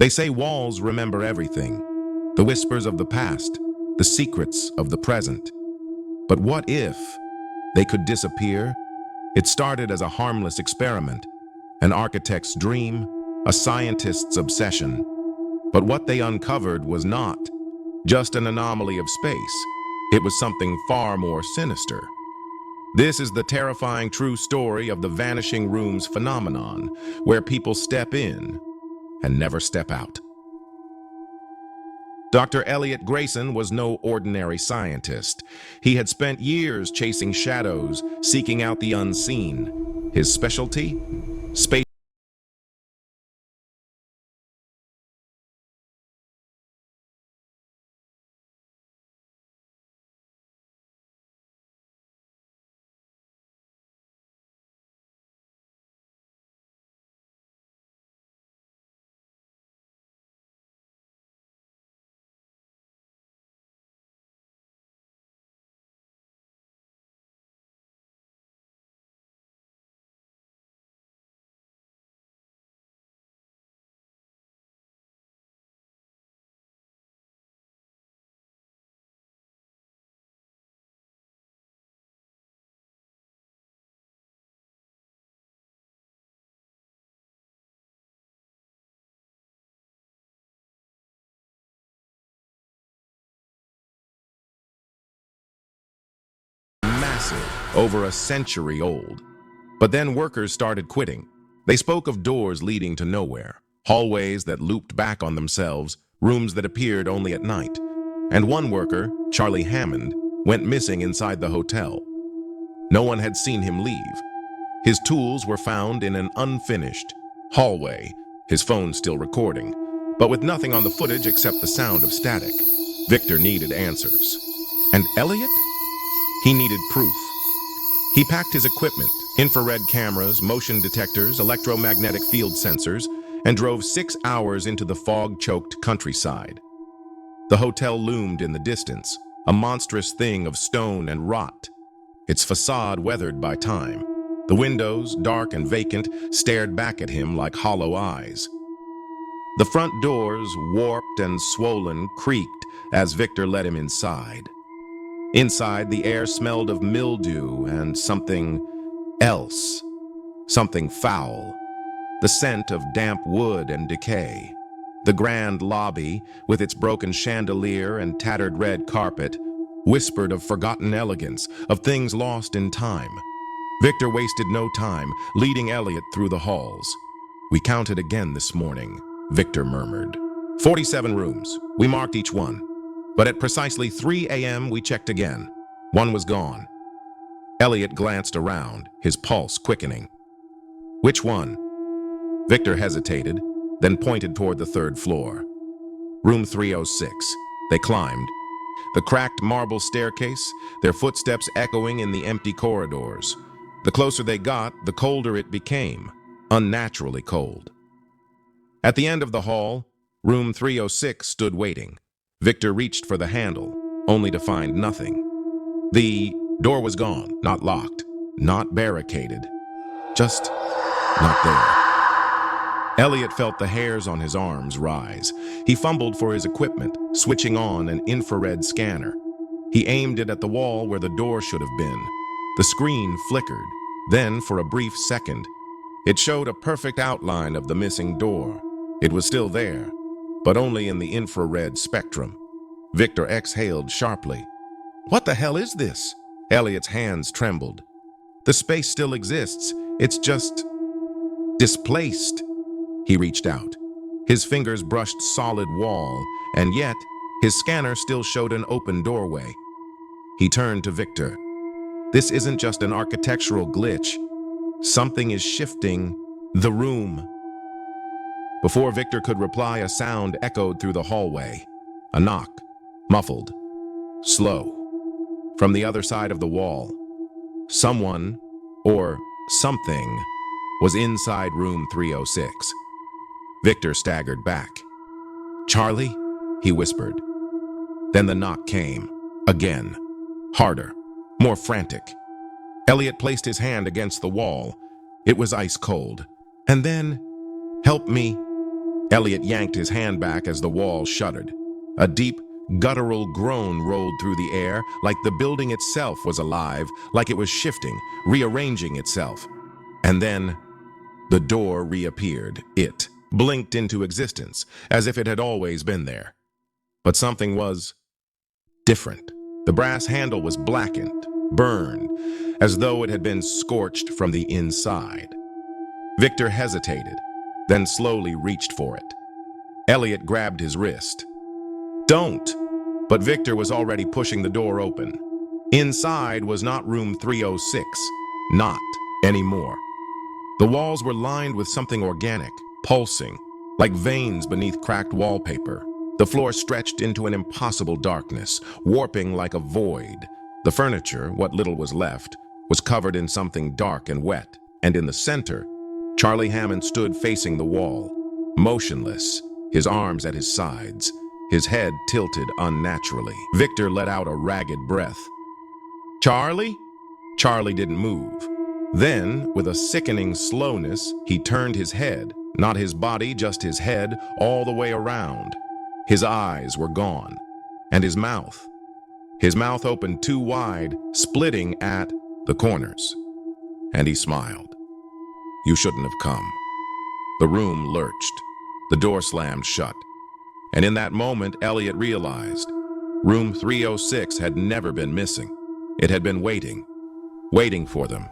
They say walls remember everything, the whispers of the past, the secrets of the present. But what if they could disappear? It started as a harmless experiment, an architect's dream, a scientist's obsession. But what they uncovered was not just an anomaly of space. It was something far more sinister. This is the terrifying true story of the Vanishing Rooms phenomenon, where people step in and never step out. Dr. Elliot Grayson was no ordinary scientist. He had spent years chasing shadows, seeking out the unseen. His specialty? Space. Massive, over a century old. But then workers started quitting. They spoke of doors leading to nowhere, hallways that looped back on themselves, rooms that appeared only at night. And one worker, Charlie Hammond, went missing inside the hotel. No one had seen him leave. His tools were found in an unfinished hallway, his phone still recording, but with nothing on the footage except the sound of static. Victor needed answers. And Elliot? He needed proof. He packed his equipment, infrared cameras, motion detectors, electromagnetic field sensors, and drove 6 hours into the fog-choked countryside. The hotel loomed in the distance, a monstrous thing of stone and rot, its facade weathered by time. The windows, dark and vacant, stared back at him like hollow eyes. The front doors, warped and swollen, creaked as Victor led him inside. Inside, the air smelled of mildew and something else, something foul, the scent of damp wood and decay. The grand lobby, with its broken chandelier and tattered red carpet, whispered of forgotten elegance, of things lost in time. Victor wasted no time, leading Elliot through the halls. "We counted again this morning," Victor murmured. 47 rooms. We marked each one. But at precisely 3 a.m., we checked again. One was gone. Elliot glanced around, his pulse quickening. "Which one?" Victor hesitated, then pointed toward the third floor. Room 306. They climbed. The cracked marble staircase, their footsteps echoing in the empty corridors. The closer they got, the colder it became, unnaturally cold. At the end of the hall, room 306 stood waiting. Victor reached for the handle, only to find nothing. The door was gone, not locked, not barricaded, just not there. Elliot felt the hairs on his arms rise. He fumbled for his equipment, switching on an infrared scanner. He aimed it at the wall where the door should have been. The screen flickered. Then, for a brief second, it showed a perfect outline of the missing door. It was still there, but only in the infrared spectrum. Victor exhaled sharply. "What the hell is this?" Elliot's hands trembled. "The space still exists. It's just displaced." He reached out. His fingers brushed solid wall, and yet his scanner still showed an open doorway. He turned to Victor. "This isn't just an architectural glitch. Something is shifting the room." Before Victor could reply, a sound echoed through the hallway. A knock, muffled, slow. From the other side of the wall, someone, or something, was inside room 306. Victor staggered back. "Charlie?" he whispered. Then the knock came, again, harder, more frantic. Elliot placed his hand against the wall. It was ice cold. And then, "Help me." Elliot yanked his hand back as the wall shuddered. A deep, guttural groan rolled through the air, like the building itself was alive, like it was shifting, rearranging itself. And then the door reappeared. It blinked into existence, as if it had always been there. But something was different. The brass handle was blackened, burned, as though it had been scorched from the inside. Victor hesitated, then slowly reached for it. Elliot grabbed his wrist. "Don't!" But Victor was already pushing the door open. Inside was not room 306. Not anymore. The walls were lined with something organic, pulsing, like veins beneath cracked wallpaper. The floor stretched into an impossible darkness, warping like a void. The furniture, what little was left, was covered in something dark and wet, and in the center, Charlie Hammond stood facing the wall, motionless, his arms at his sides, his head tilted unnaturally. Victor let out a ragged breath. "Charlie?" Charlie didn't move. Then, with a sickening slowness, he turned his head, not his body, just his head, all the way around. His eyes were gone, and his mouth opened too wide, splitting at the corners. And he smiled. "You shouldn't have come." The room lurched. The door slammed shut. And in that moment, Elliot realized room 306 had never been missing. It had been waiting for them.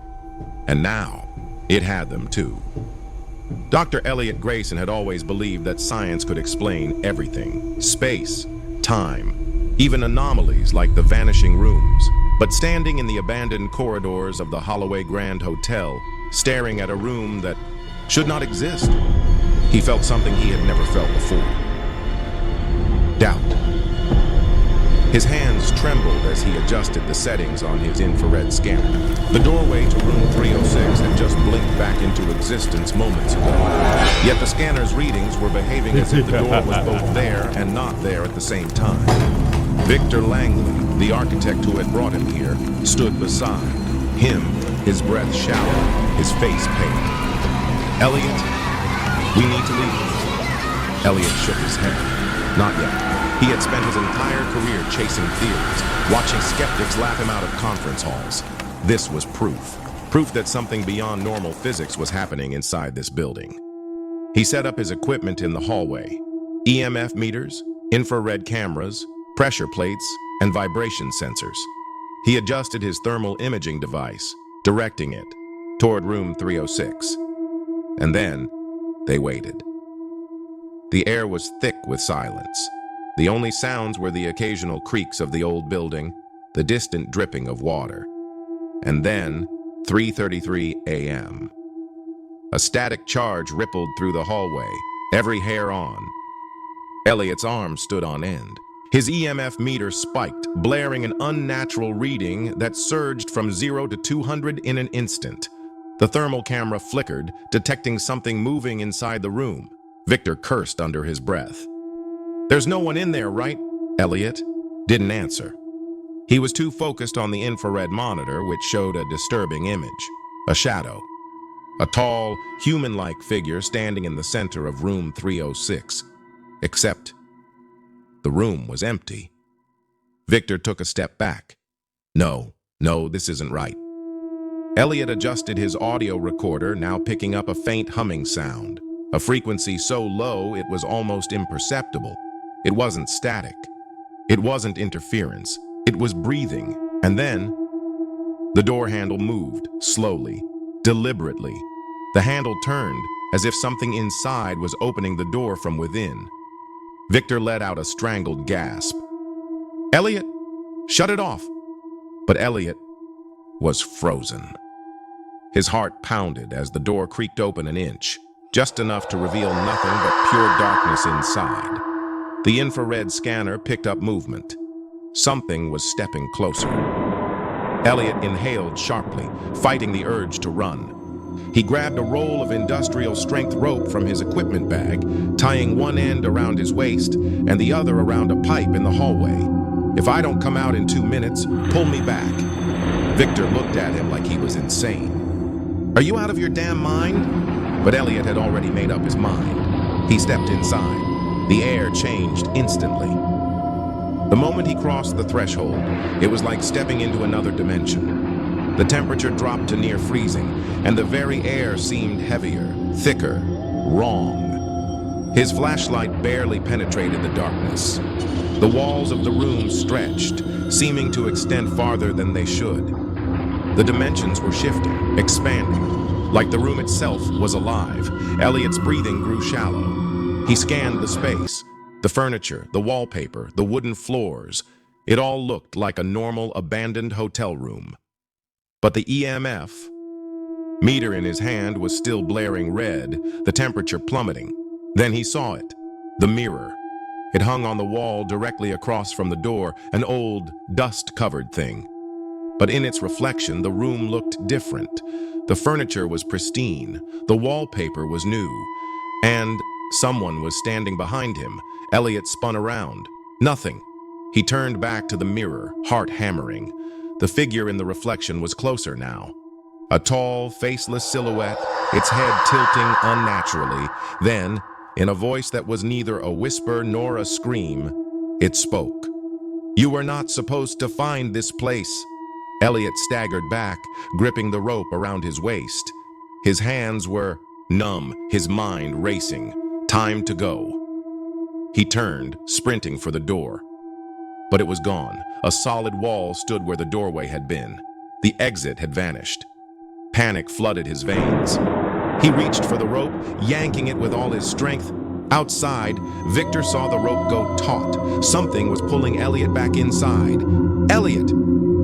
And now, it had them too. Dr. Elliot Grayson had always believed that science could explain everything. Space, time, even anomalies like the Vanishing Rooms. But standing in the abandoned corridors of the Holloway Grand Hotel, staring at a room that should not exist, he felt something he had never felt before. Doubt. His hands trembled as he adjusted the settings on his infrared scanner. The doorway to room 306 had just blinked back into existence moments ago. Yet the scanner's readings were behaving as if the door was both there and not there at the same time. Victor Langley, the architect who had brought him here, stood beside him, his breath shallow, his face pale. "Elliot, we need to leave." Elliot shook his head. Not yet. He had spent his entire career chasing theories, watching skeptics laugh him out of conference halls. This was proof. Proof that something beyond normal physics was happening inside this building. He set up his equipment in the hallway. EMF meters, infrared cameras, pressure plates, and vibration sensors. He adjusted his thermal imaging device, directing it toward room 306. And then they waited. The air was thick with silence. The only sounds were the occasional creaks of the old building, the distant dripping of water. And then, 3:33 a.m. A static charge rippled through the hallway, every hair on. Elliot's arms stood on end. His EMF meter spiked, blaring an unnatural reading that surged from 0 to 200 in an instant. The thermal camera flickered, detecting something moving inside the room. Victor cursed under his breath. "There's no one in there, right?" Elliot didn't answer. He was too focused on the infrared monitor, which showed a disturbing image. A shadow. A tall, human-like figure standing in the center of room 306. Except the room was empty. Victor took a step back. No, this isn't right. Elliot adjusted his audio recorder, now picking up a faint humming sound. A frequency so low it was almost imperceptible. It wasn't static. It wasn't interference. It was breathing. And then, the door handle moved, slowly, deliberately. The handle turned, as if something inside was opening the door from within. Victor let out a strangled gasp. "Elliot, shut it off!" But Elliot was frozen. His heart pounded as the door creaked open an inch, just enough to reveal nothing but pure darkness inside. The infrared scanner picked up movement. Something was stepping closer. Elliot inhaled sharply, fighting the urge to run. He grabbed a roll of industrial-strength rope from his equipment bag, tying one end around his waist and the other around a pipe in the hallway. "If I don't come out in 2 minutes, pull me back." Victor looked at him like he was insane. "Are you out of your damn mind?" But Elliot had already made up his mind. He stepped inside. The air changed instantly. The moment he crossed the threshold, it was like stepping into another dimension. The temperature dropped to near freezing, and the very air seemed heavier, thicker, wrong. His flashlight barely penetrated the darkness. The walls of the room stretched, seeming to extend farther than they should. The dimensions were shifting, expanding, like the room itself was alive. Elliot's breathing grew shallow. He scanned the space, the furniture, the wallpaper, the wooden floors. It all looked like a normal, abandoned hotel room. But the EMF meter in his hand was still blaring red, the temperature plummeting. Then he saw it, the mirror. It hung on the wall directly across from the door, an old, dust-covered thing. But in its reflection, the room looked different. The furniture was pristine, the wallpaper was new, and someone was standing behind him. Elliot spun around. Nothing. He turned back to the mirror, heart hammering. The figure in the reflection was closer now. A tall, faceless silhouette, its head tilting unnaturally. Then, in a voice that was neither a whisper nor a scream, it spoke. "You were not supposed to find this place." Elliot staggered back, gripping the rope around his waist. His hands were numb, his mind racing. Time to go. He turned, sprinting for the door. But it was gone. A solid wall stood where the doorway had been. The exit had vanished. Panic flooded his veins. He reached for the rope, yanking it with all his strength. Outside, Victor saw the rope go taut. Something was pulling Elliot back inside. "Elliot!"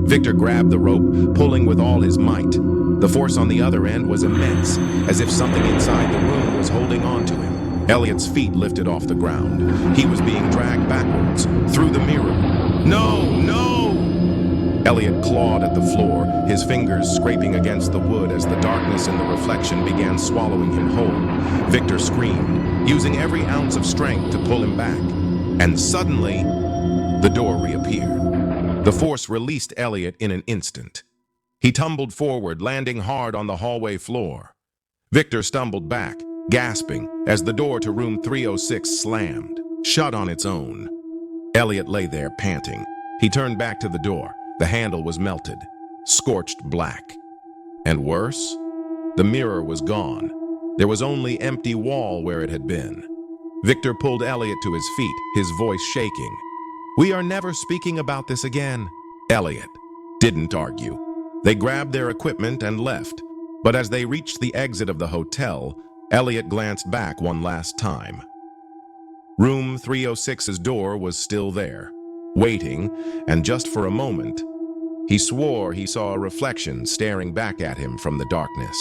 Victor grabbed the rope, pulling with all his might. The force on the other end was immense, as if something inside the room was holding on to him. Elliot's feet lifted off the ground. He was being dragged backwards, through the mirror. "No, no!" Elliot clawed at the floor, his fingers scraping against the wood as the darkness in the reflection began swallowing him whole. Victor screamed, using every ounce of strength to pull him back. And suddenly, the door reappeared. The force released Elliot in an instant. He tumbled forward, landing hard on the hallway floor. Victor stumbled back, gasping, as the door to room 306 slammed, shut on its own. Elliot lay there, panting. He turned back to the door. The handle was melted, scorched black. And worse, the mirror was gone. There was only empty wall where it had been. Victor pulled Elliot to his feet, his voice shaking. "We are never speaking about this again." Elliot didn't argue. They grabbed their equipment and left. But as they reached the exit of the hotel, Elliot glanced back one last time. Room 306's door was still there, waiting, and just for a moment, he swore he saw a reflection staring back at him from the darkness.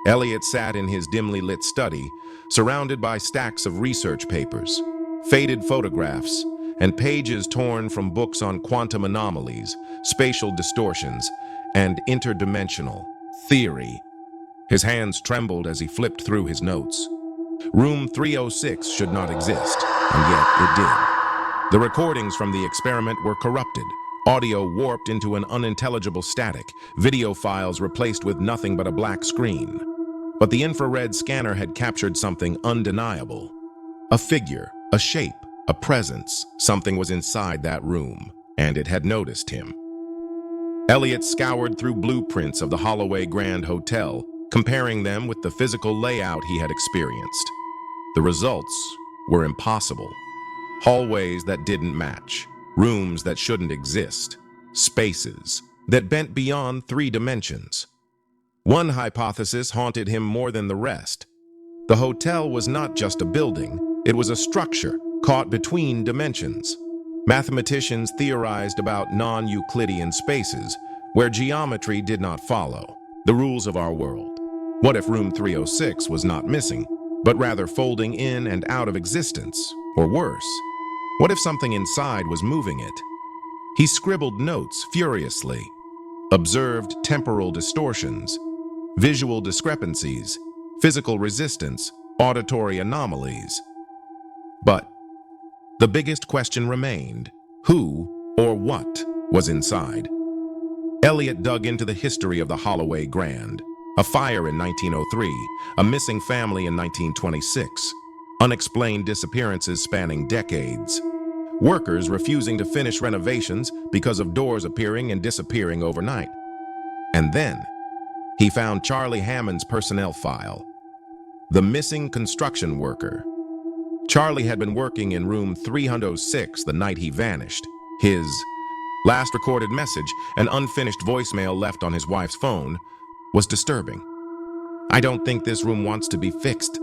Elliot sat in his dimly lit study, surrounded by stacks of research papers, faded photographs, and pages torn from books on quantum anomalies, spatial distortions, and interdimensional theory. His hands trembled as he flipped through his notes. Room 306 should not exist, and yet it did. The recordings from the experiment were corrupted, audio warped into an unintelligible static, video files replaced with nothing but a black screen. But the infrared scanner had captured something undeniable. A figure, a shape, a presence. Something was inside that room, and it had noticed him. Elliot scoured through blueprints of the Holloway Grand Hotel, comparing them with the physical layout he had experienced. The results were impossible. Hallways that didn't match, rooms that shouldn't exist, spaces that bent beyond 3 dimensions. One hypothesis haunted him more than the rest. The hotel was not just a building, it was a structure caught between dimensions. Mathematicians theorized about non-Euclidean spaces, where geometry did not follow the rules of our world. What if room 306 was not missing, but rather folding in and out of existence, or worse? What if something inside was moving it? He scribbled notes furiously, observed temporal distortions, visual discrepancies, physical resistance, auditory anomalies. But the biggest question remained: who or what was inside? Elliot dug into the history of the Holloway Grand. A fire in 1903, a missing family in 1926, unexplained disappearances spanning decades, workers refusing to finish renovations because of doors appearing and disappearing overnight. And then, he found Charlie Hammond's personnel file, the missing construction worker. Charlie had been working in room 306 the night he vanished. His last recorded message, an unfinished voicemail left on his wife's phone, was disturbing. "I don't think this room wants to be fixed.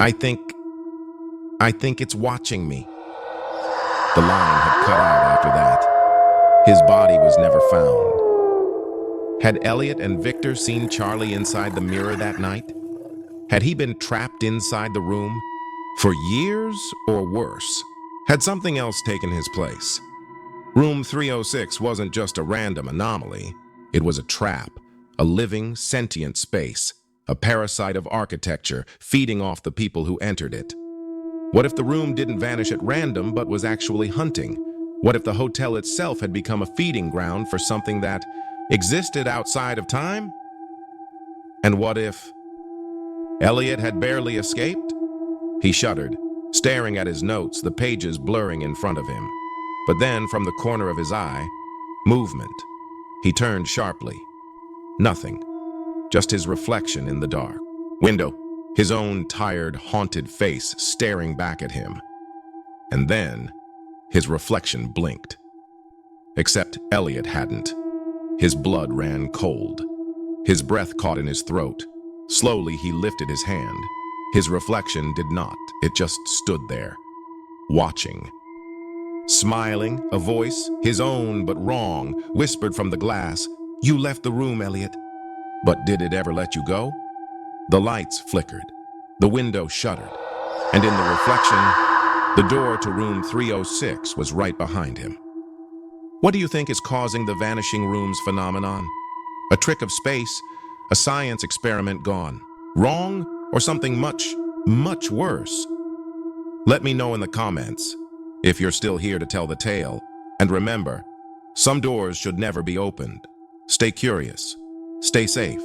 I think it's watching me." The line had cut out after that. His body was never found. Had Elliot and Victor seen Charlie inside the mirror that night? Had he been trapped inside the room for years or worse? Had something else taken his place? Room 306 wasn't just a random anomaly. It was a trap, a living, sentient space, a parasite of architecture feeding off the people who entered it. What if the room didn't vanish at random but was actually hunting? What if the hotel itself had become a feeding ground for something that existed outside of time? And what if Elliot had barely escaped? He shuddered, staring at his notes, the pages blurring in front of him. But then, from the corner of his eye, movement. He turned sharply. Nothing. Just his reflection in the dark. Window. His own tired, haunted face staring back at him. And then, his reflection blinked. Except Elliot hadn't. His blood ran cold. His breath caught in his throat. Slowly, he lifted his hand. His reflection did not. It just stood there, watching. Smiling, a voice, his own but wrong, whispered from the glass, "You left the room, Elliot." But did it ever let you go? The lights flickered. The window shuddered. And in the reflection, the door to room 306 was right behind him. What do you think is causing the Vanishing Rooms phenomenon? A trick of space? A science experiment gone wrong? Or something much, much worse? Let me know in the comments if you're still here to tell the tale. And remember, some doors should never be opened. Stay curious. Stay safe.